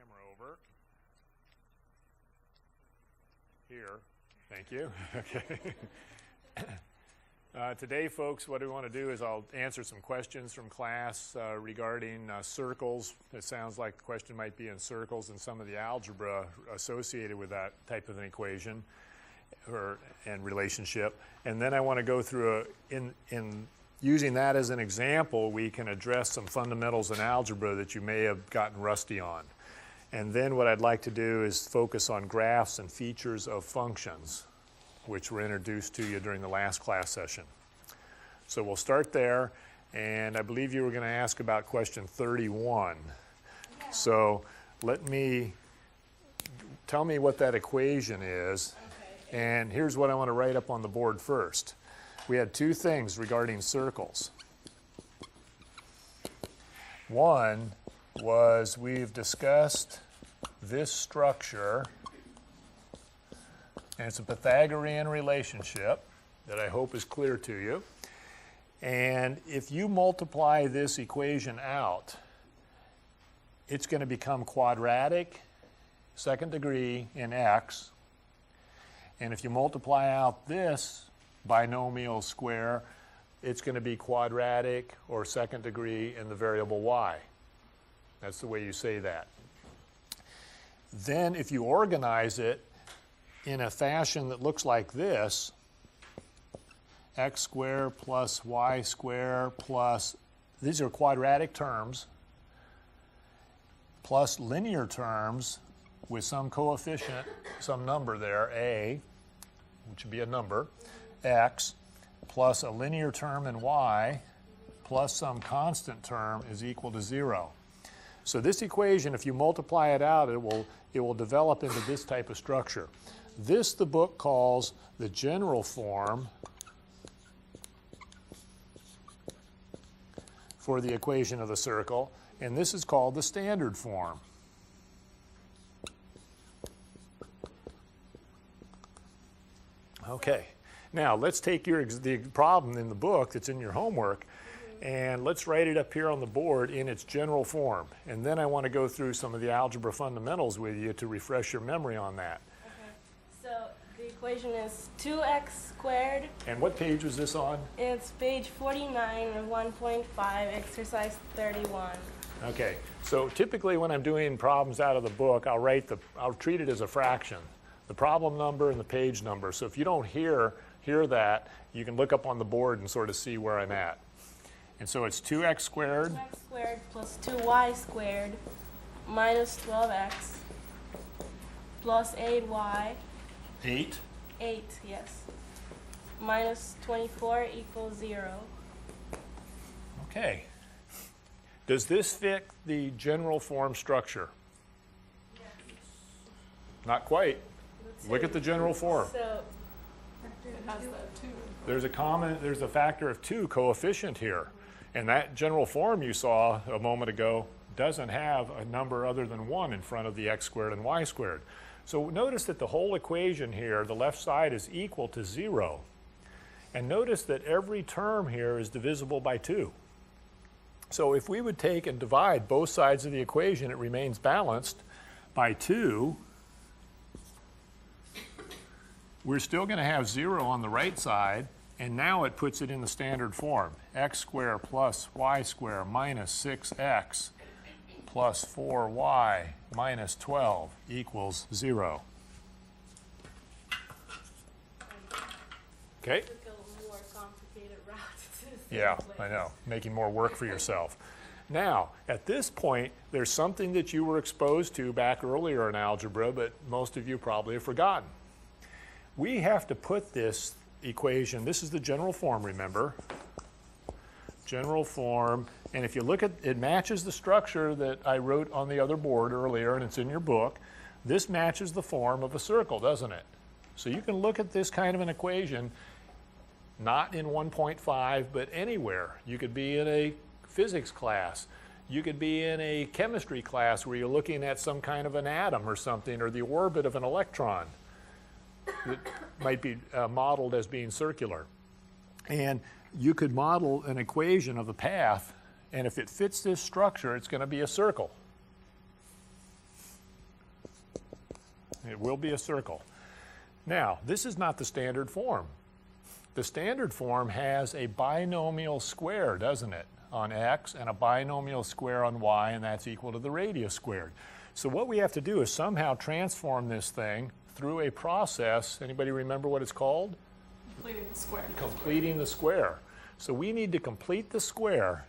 camera over. Here. Thank you. Okay. Today, folks, what we want to do is I'll answer some questions from class regarding circles. It sounds like the question might be in circles and some of the algebra associated with that type of an equation and relationship. And then I want to go through, in using that as an example, we can address some fundamentals in algebra that you may have gotten rusty on. And then what I'd like to do is focus on graphs and features of functions, which were introduced to you during the last class session. So we'll start there, and I believe you were going to ask about question 31. Yeah. So tell me what that equation is, okay. And here's what I want to write up on the board first. We had two things regarding circles. One was we've discussed this structure, and it's a Pythagorean relationship that I hope is clear to you. And if you multiply this equation out, it's going to become quadratic, second degree in x. And if you multiply out this binomial square, it's going to be quadratic or second degree in the variable y. That's the way you say that. Then if you organize it in a fashion that looks like this, x squared plus y squared plus, these are quadratic terms, plus linear terms with some coefficient, some number there, a, which would be a number, x, plus a linear term in y, plus some constant term is equal to 0. So this equation, if you multiply it out, it will develop into this type of structure. This the book calls the general form for the equation of the circle, and this is called the standard form. Okay, now let's take the problem in the book that's in your homework, and let's write it up here on the board in its general form. And then I want to go through some of the algebra fundamentals with you to refresh your memory on that. Okay. So the equation is 2x squared. And what page was this on? It's page 49 of 1.5, exercise 31. Okay. So typically when I'm doing problems out of the book, I'll treat it as a fraction. The problem number and the page number. So if you don't hear that, you can look up on the board and sort of see where I'm at. And so it's 2x squared. 2x squared plus 2y squared minus 12x plus 8y. 8? 8, yes. Minus 24 equals 0. Okay. Does this fit the general form structure? Yes. Not quite. Look at the general form. So it has that 2. There's a factor of 2 coefficient here. And that general form you saw a moment ago doesn't have a number other than 1 in front of the x squared and y squared. So notice that the whole equation here, the left side is equal to 0. And notice that every term here is divisible by 2. So if we would take and divide both sides of the equation, it remains balanced by 2. We're still going to have 0 on the right side. And now it puts it in the standard form. X squared plus y squared minus 6x plus 4y minus 12 equals 0. Okay? More complicated routes. Yeah, I know. Making more work for yourself. Now, at this point, there's something that you were exposed to back earlier in algebra, but most of you probably have forgotten. We have to put this equation, this is the general form, remember? General form, and if you look at it, matches the structure that I wrote on the other board earlier, and it's in your book. This matches the form of a circle, doesn't it? So you can look at this kind of an equation not in 1.5, but anywhere. You could be in a physics class. You could be in a chemistry class where you're looking at some kind of an atom or something, or the orbit of an electron that might be modeled as being circular. And you could model an equation of the path, and if it fits this structure, it's going to be a circle. It will be a circle. Now, this is not the standard form. The standard form has a binomial square, doesn't it, on x, and a binomial square on y, and that's equal to the radius squared. So what we have to do is somehow transform this thing through a process. Anybody remember what it's called? Completing the square. Completing the square. So we need to complete the square.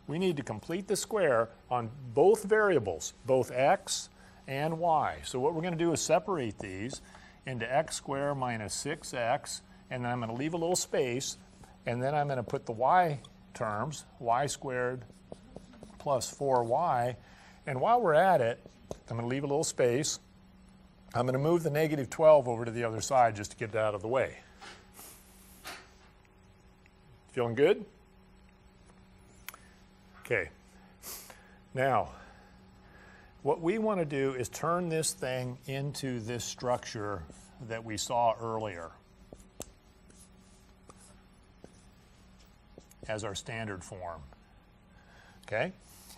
We need to complete the square on both variables, both x and y. So what we're going to do is separate these into x squared minus 6x, and then I'm going to leave a little space, and then I'm going to put the y terms, y squared plus 4y, and while we're at it, I'm going to leave a little space. I'm going to move the negative 12 over to the other side just to get it out of the way. Feeling good? Okay. Now, what we want to do is turn this thing into this structure that we saw earlier as our standard form. Okay?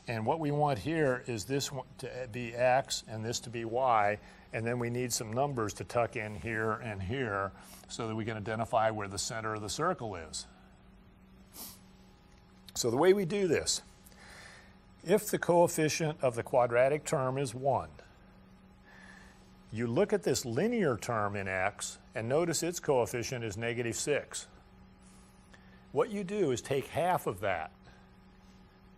And what we want here is this to be x and this to be y, and then we need some numbers to tuck in here and here so that we can identify where the center of the circle is. So the way we do this, if the coefficient of the quadratic term is 1, you look at this linear term in x and notice its coefficient is negative 6. What you do is take half of that,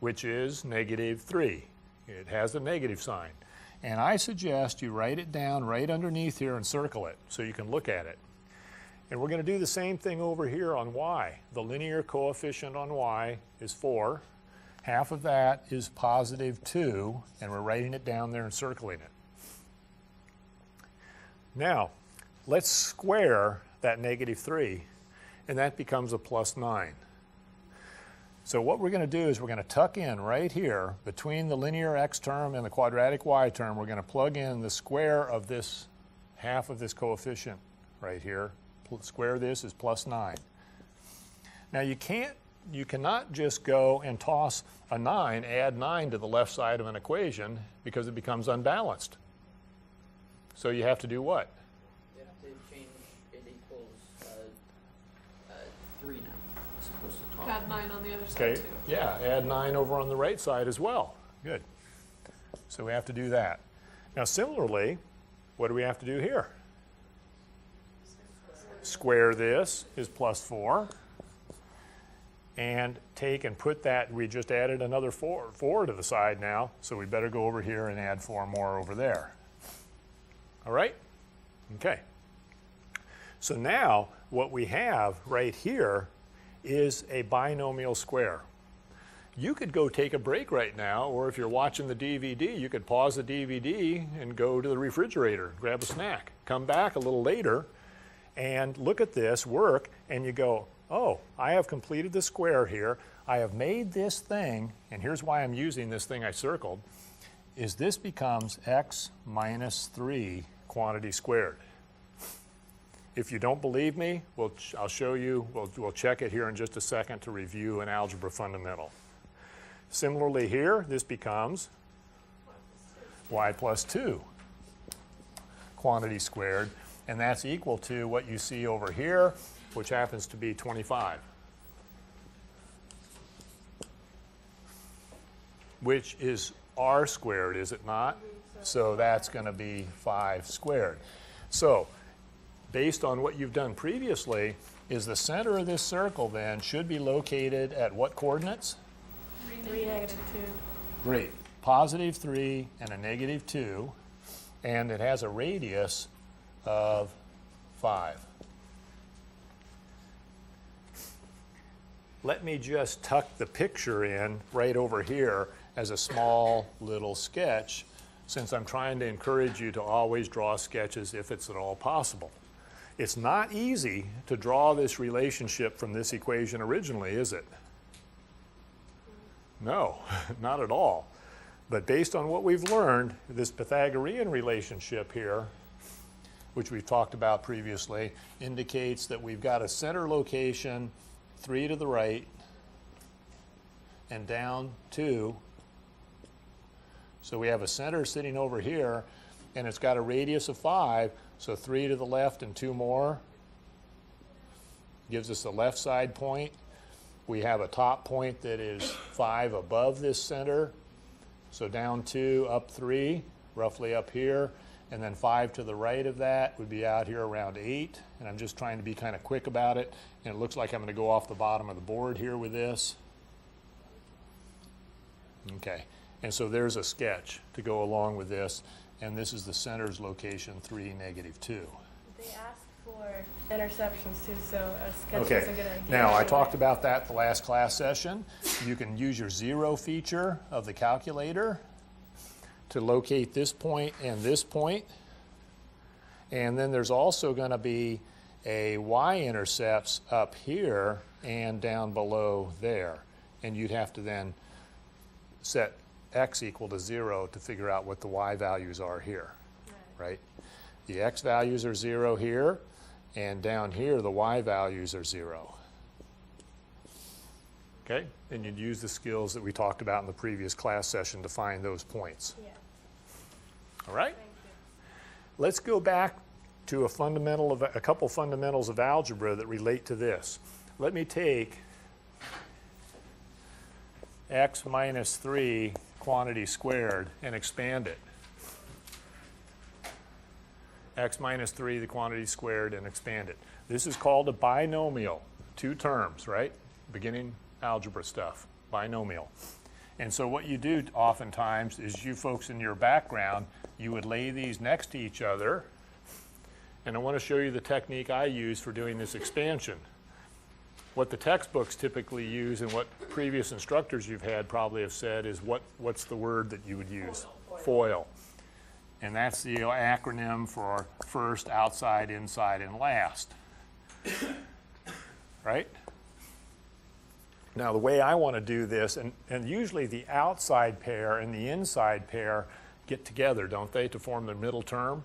which is negative 3. It has a negative sign. And I suggest you write it down right underneath here and circle it so you can look at it. And we're going to do the same thing over here on y. The linear coefficient on y is 4. Half of that is positive 2, and we're writing it down there and circling it. Now, let's square that negative 3, and that becomes a plus 9. So what we're going to do is we're going to tuck in right here between the linear x term and the quadratic y term. We're going to plug in the square of this, half of this coefficient right here. Square this is plus 9. Now you cannot just go and toss a 9, add 9 to the left side of an equation because it becomes unbalanced. So you have to do what? You have to change it equals 3 now. It's supposed to talk. Add 9 on the other side Okay, too. yeah, add 9 over on the right side as well. Good. So we have to do that. Now similarly, what do we have to do here? Square this is plus 4. And take and put that, we just added another 4 to the side now, so we better go over here and add 4 more over there. All right? Okay. So now what we have right here is a binomial square. You could go take a break right now, or if you're watching the DVD, you could pause the DVD and go to the refrigerator, grab a snack, come back a little later, and look at this work, and you go, oh, I have completed the square here. I have made this thing, and here's why I'm using this thing I circled, is this becomes x minus 3 quantity squared. If you don't believe me, I'll show you, we'll check it here in just a second to review an algebra fundamental. Similarly here, this becomes y plus 2 quantity squared, and that's equal to what you see over here, which happens to be 25, which is r squared, is it not? So that's going to be 5 squared. So based on what you've done previously, is the center of this circle then should be located at what coordinates? 3, negative 2. Great. Positive 3 and a negative 2, and it has a radius of 5. Let me just tuck the picture in right over here as a small little sketch, since I'm trying to encourage you to always draw sketches if it's at all possible. It's not easy to draw this relationship from this equation originally, is it? No, not at all. But based on what we've learned, this Pythagorean relationship here, which we've talked about previously, indicates that we've got a center location 3 to the right and down 2. So we have a center sitting over here, and it's got a radius of 5, so 3 to the left and 2 more gives us a left side point. We have a top point that is 5 above this center, so down 2, up 3, roughly up here, and then 5 to the right of that would be out here around 8, and I'm just trying to be kind of quick about it, and it looks like I'm going to go off the bottom of the board here with this. Okay, and so there's a sketch to go along with this, and this is the center's location 3, -2. They asked for interceptions too, so a sketch is a Okay, good idea. now I talked about that the last class session. You can use your 0 feature of the calculator to locate this point and this point. And then there's also going to be a y-intercepts up here and down below there. And you'd have to then set x equal to 0 to figure out what the y values are here, right? The x values are 0 here, and down here the y values are 0. Okay, and you'd use the skills that we talked about in the previous class session to find those points. Yeah. All right? Thank you. Let's go back to a couple fundamentals of algebra that relate to this. Let me take x minus 3 quantity squared and expand it. X minus 3 the quantity squared and expand it. This is called a binomial. 2 terms, right? Beginning algebra stuff. Binomial. And so what you do oftentimes is you folks in your background, you would lay these next to each other. And I want to show you the technique I use for doing this expansion. What the textbooks typically use and what previous instructors you've had probably have said is what's the word that you would use? Foil. And that's the acronym for first, outside, inside, and last. Right? Now the way I want to do this, and usually the outside pair and the inside pair get together, don't they, to form the middle term?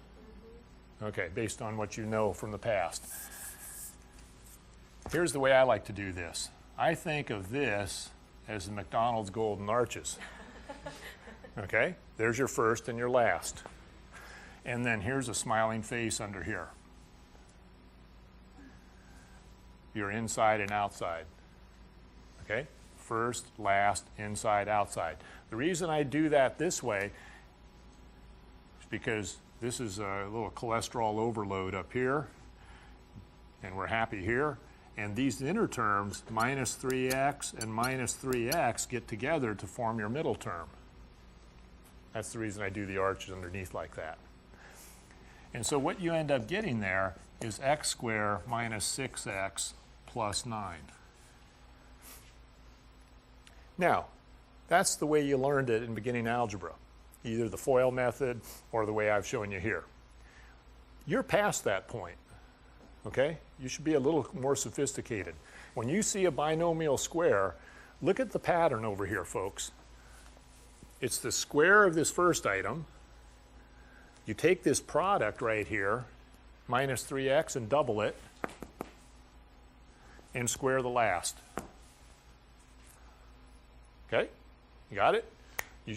Okay, based on what you know from the past. Here's the way I like to do this. I think of this as the McDonald's golden arches. Okay, there's your first and your last. And then here's a smiling face under here. Your inside and outside. Okay, first, last, inside, outside. The reason I do that this way is because this is a little cholesterol overload up here, and we're happy here. And these inner terms, minus 3x and minus 3x, get together to form your middle term. That's the reason I do the arches underneath like that. And so what you end up getting there is x squared minus 6x plus 9. Now, that's the way you learned it in beginning algebra, either the FOIL method or the way I've shown you here. You're past that point, okay? You should be a little more sophisticated. When you see a binomial square, look at the pattern over here, folks. It's the square of this first item. You take this product right here, minus 3x, and double it, and square the last. Okay? You got it?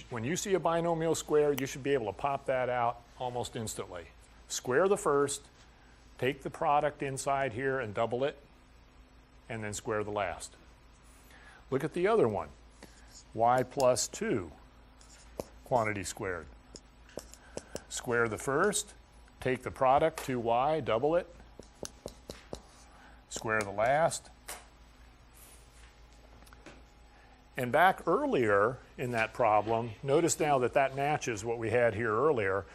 When you see a binomial square, you should be able to pop that out almost instantly. Square the first, take the product inside here and double it, and then square the last. Look at the other one. Y plus 2 quantity squared. Square the first, take the product 2y, double it, square the last. And back earlier in that problem, notice now that that matches what we had here earlier.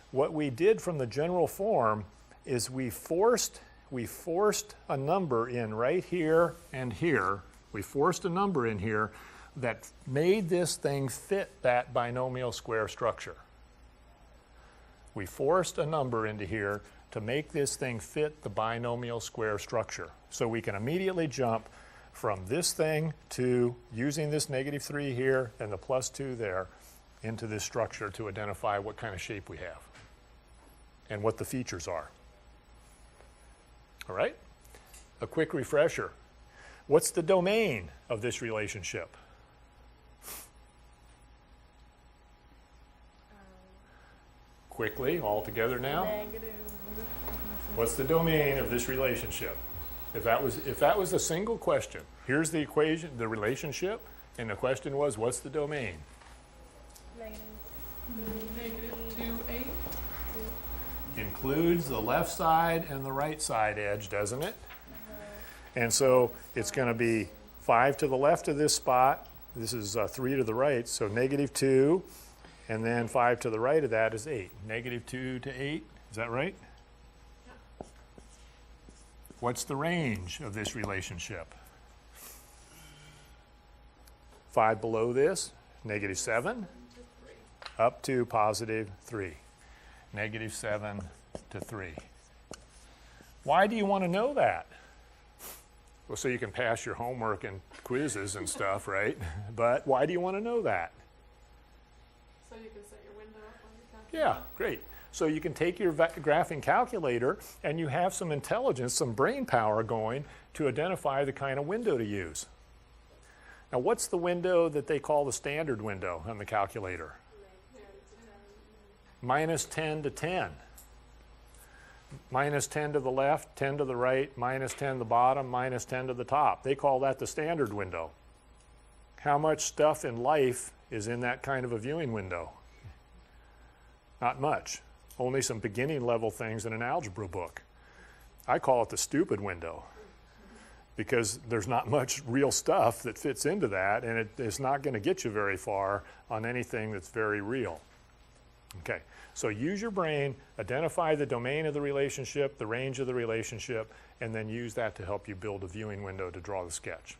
What we did from the general form is we forced a number in right here and here. We forced a number in here that made this thing fit that binomial square structure. We forced a number into here to make this thing fit the binomial square structure. So we can immediately jump from this thing to using this -3 here and the +2 there into this structure to identify what kind of shape we have and what the features are. All right? A quick refresher. What's the domain of this relationship? quickly, all together now. Negative. What's the domain of this relationship? If that was a single question, here's the equation, the relationship, and the question was, what's the domain? Negative. Negative 2, 8. Includes the left side and the right side edge, doesn't it? And so it's going to be 5 to the left of this spot. This is 3 to the right, so negative 2, and then 5 to the right of that is 8. Negative 2 to 8, is that right? What's the range of this relationship? 5 below this, negative 7, up to positive 3. Negative 7 to 3. Why do you want to know that? Well, so you can pass your homework and quizzes and stuff, right? But why do you want to know that? So you can set your window up on your calculator. Yeah, great. So you can take your graphing calculator and you have some intelligence, some brain power going to identify the kind of window to use. Now, what's the window that they call the standard window on the calculator? Minus 10 to 10. Minus 10 to the left, 10 to the right, minus 10 to the bottom, minus 10 to the top. They call that the standard window. How much stuff in life is in that kind of a viewing window? Not much. Only some beginning level things in an algebra book. I call it the stupid window because there's not much real stuff that fits into that, and it's not going to get you very far on anything that's very real. Okay, so use your brain, identify the domain of the relationship, the range of the relationship, and then use that to help you build a viewing window to draw the sketch.